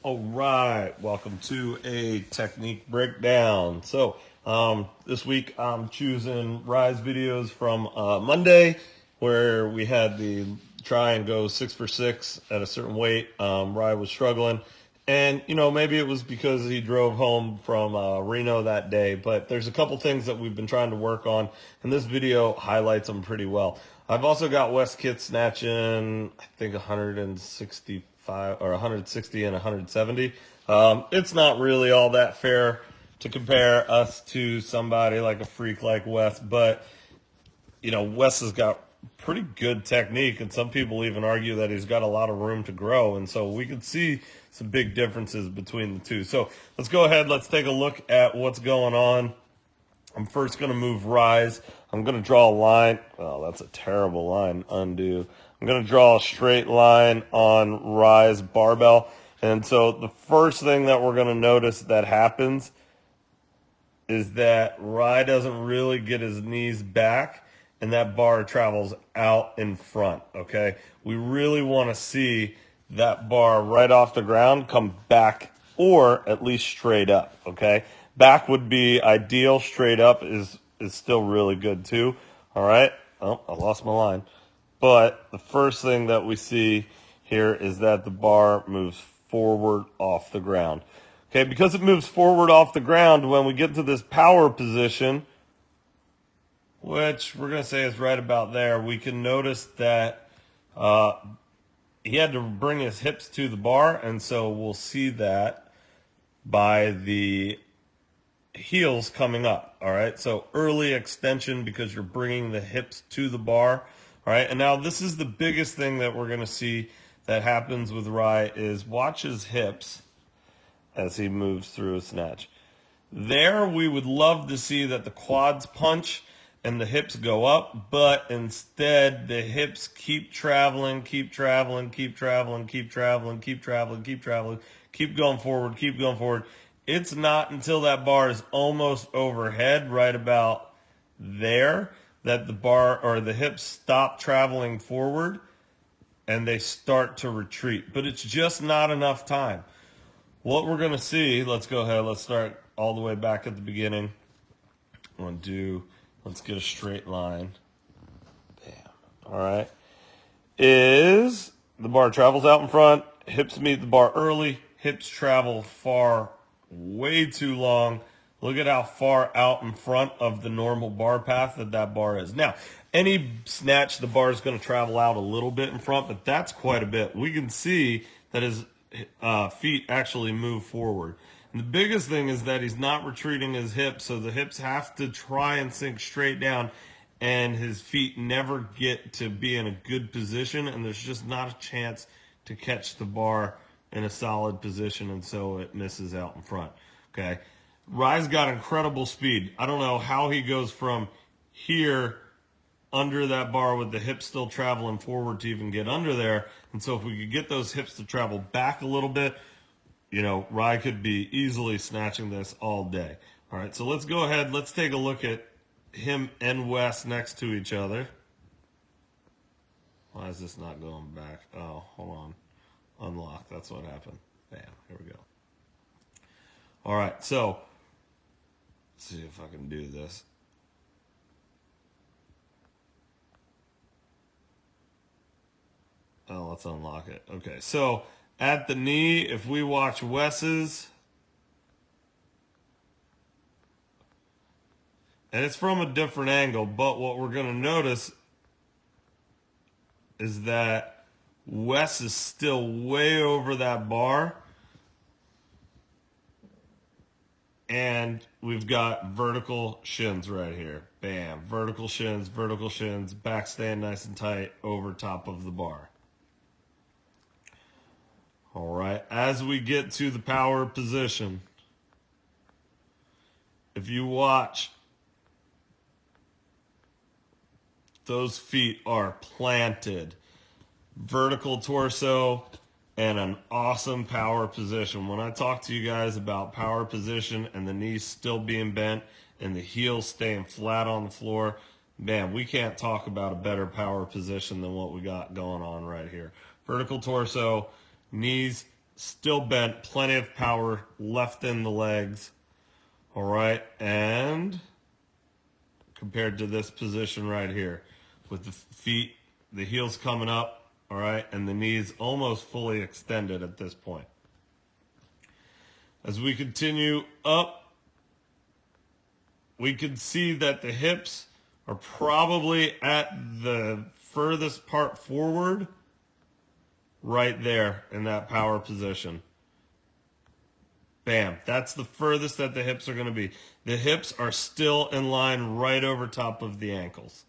All right, welcome to a technique breakdown. This week I'm choosing Rhy's videos from Monday, where we had the try and go 6 for 6 at a certain weight. Rhy was struggling, and maybe it was because he drove home from Reno that day. But there's a couple things that we've been trying to work on, and this video highlights them pretty well. I've also got Wes Kit snatching, I think 165 or 160 and 170. It's not really all that fair to compare us to somebody like a freak like Wes, but Wes has got pretty good technique, and some people even argue that he's got a lot of room to grow, and so we could see some big differences between the two. So let's go ahead, let's take a look at what's going on. I'm first going to move Rhy's. I'm going to draw a line. Oh, that's a terrible line. Undo. I'm going to draw a straight line on Rhy's barbell. And so the first thing that we're going to notice that happens is that Rhy doesn't really get his knees back, and that bar travels out in front, okay? We really want to see that bar right off the ground come back, or at least straight up, okay? Back would be ideal. Straight up is still really good too. All right. Oh, I lost my line. But the first thing that we see here is that the bar moves forward off the ground. Okay, because it moves forward off the ground, when we get to this power position, which we're going to say is right about there, we can notice that he had to bring his hips to the bar, and so we'll see that by the heels coming up. All right, so early extension because you're bringing the hips to the bar. All right, and now this is the biggest thing that we're going to see that happens with Rhy is watch his hips as he moves through a snatch. There we would love to see that the quads punch and the hips go up, but instead the hips keep traveling, keep traveling, keep traveling, keep traveling, keep traveling, keep traveling, keep going forward, keep going forward. It's not until that bar is almost overhead, right about there, that the bar or the hips stop traveling forward and they start to retreat. But it's just not enough time. What we're going to see, let's go ahead, let's start all the way back at the beginning. Let's get a straight line. Bam. All right. Is the bar travels out in front, hips meet the bar early, hips travel far, way too long. Look at how far out in front of the normal bar path that bar is. Now, any snatch, the bar is going to travel out a little bit in front, but that's quite a bit. We can see that his feet actually move forward. And the biggest thing is that he's not retreating his hips, so the hips have to try and sink straight down, and his feet never get to be in a good position, and there's just not a chance to catch the bar in a solid position, and so it misses out in front. Okay, Rhy's got incredible speed. I don't know how he goes from here under that bar with the hips still traveling forward to even get under there. And so if we could get those hips to travel back a little bit, Rhy could be easily snatching this all day. All right, so let's go ahead. Let's take a look at him and Wes next to each other. Why is this not going back? Oh, hold on. Unlock. That's what happened. Bam. Here we go. All right, so let's see if I can do this. Oh, let's unlock it. Okay, so at the knee, if we watch Wes's, and it's from a different angle, but what we're going to notice is that Wes is still way over that bar, and we've got vertical shins right here. Bam, vertical shins, back staying nice and tight over top of the bar. All right, as we get to the power position, if you watch, those feet are planted. Vertical torso and an awesome power position. When I talk to you guys about power position and the knees still being bent and the heels staying flat on the floor, man, we can't talk about a better power position than what we got going on right here. Vertical torso, knees still bent, plenty of power left in the legs. All right, and compared to this position right here, with the feet, the heels coming up, all right, and the knees almost fully extended at this point. As we continue up, we can see that the hips are probably at the furthest part forward, right there in that power position. Bam. That's the furthest that the hips are going to be. The hips are still in line right over top of the ankles.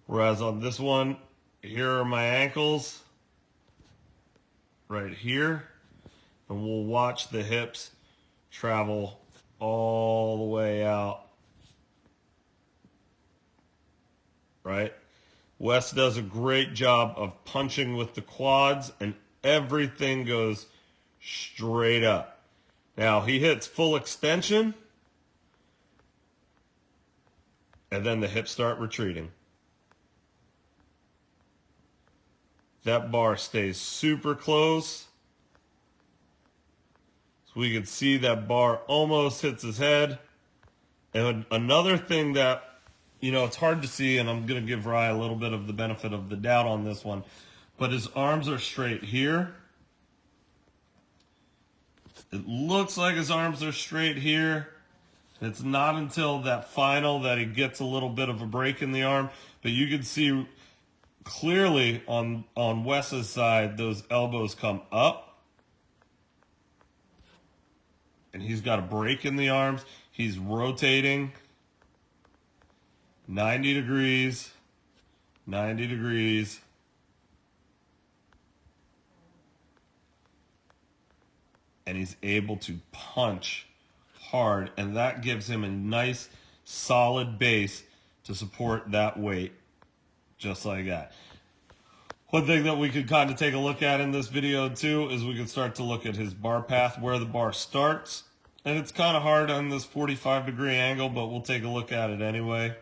Whereas on this one, here are my ankles right here. And we'll watch the hips travel all the way out. Right? Wes does a great job of punching with the quads, and everything goes straight up. Now, he hits full extension, and then the hips start retreating. That bar stays super close. So we can see that bar almost hits his head. And another thing that, it's hard to see, and I'm going to give Rhy a little bit of the benefit of the doubt on this one, but his arms are straight here. It looks like his arms are straight here. It's not until that final that he gets a little bit of a break in the arm, but you can see clearly on Wes's side, those elbows come up, and he's got a break in the arms. He's rotating 90 degrees, 90 degrees. And he's able to punch hard, and that gives him a nice, solid base to support that weight, just like that. One thing that we could kind of take a look at in this video, too, is we could start to look at his bar path, where the bar starts. And it's kind of hard on this 45-degree angle, but we'll take a look at it anyway.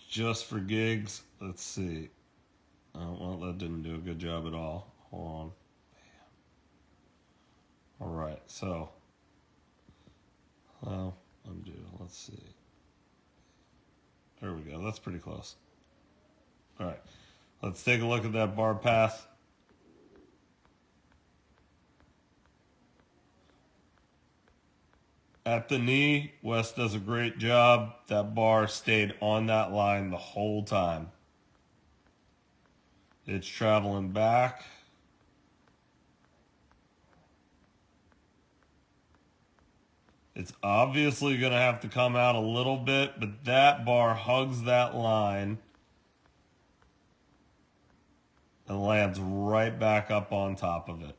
Just for gigs, let's see. Well, that didn't do a good job at all. Hold on. All right, so, well, undo. Let's see. There we go. That's pretty close. All right, let's take a look at that bar path. At the knee, Wes does a great job. That bar stayed on that line the whole time. It's traveling back. It's obviously going to have to come out a little bit, but that bar hugs that line and lands right back up on top of it.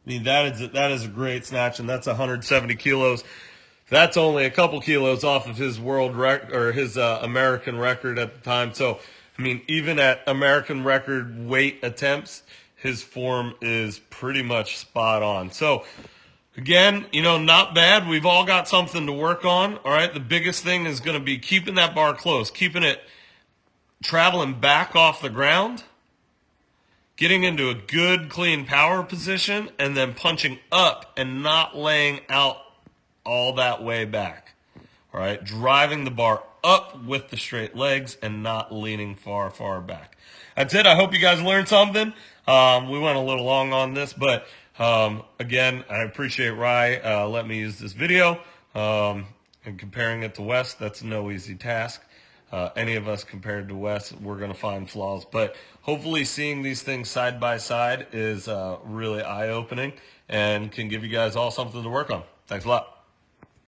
I mean, that is a great snatch, and that's 170 kilos. That's only a couple kilos off of his world record, or his American record at the time. So, I mean, even at American record weight attempts, his form is pretty much spot on. So, again, not bad. We've all got something to work on. All right, the biggest thing is going to be keeping that bar close, keeping it traveling back off the ground, getting into a good, clean power position, and then punching up and not laying out all that way back. All right, driving the bar up with the straight legs and not leaning far, far back. That's it. I hope you guys learned something. We went a little long on this, but again, I appreciate Rhy letting me use this video. And comparing it to Wes, that's no easy task. Any of us compared to Wes, we're going to find flaws. But hopefully seeing these things side by side is really eye-opening and can give you guys all something to work on. Thanks a lot.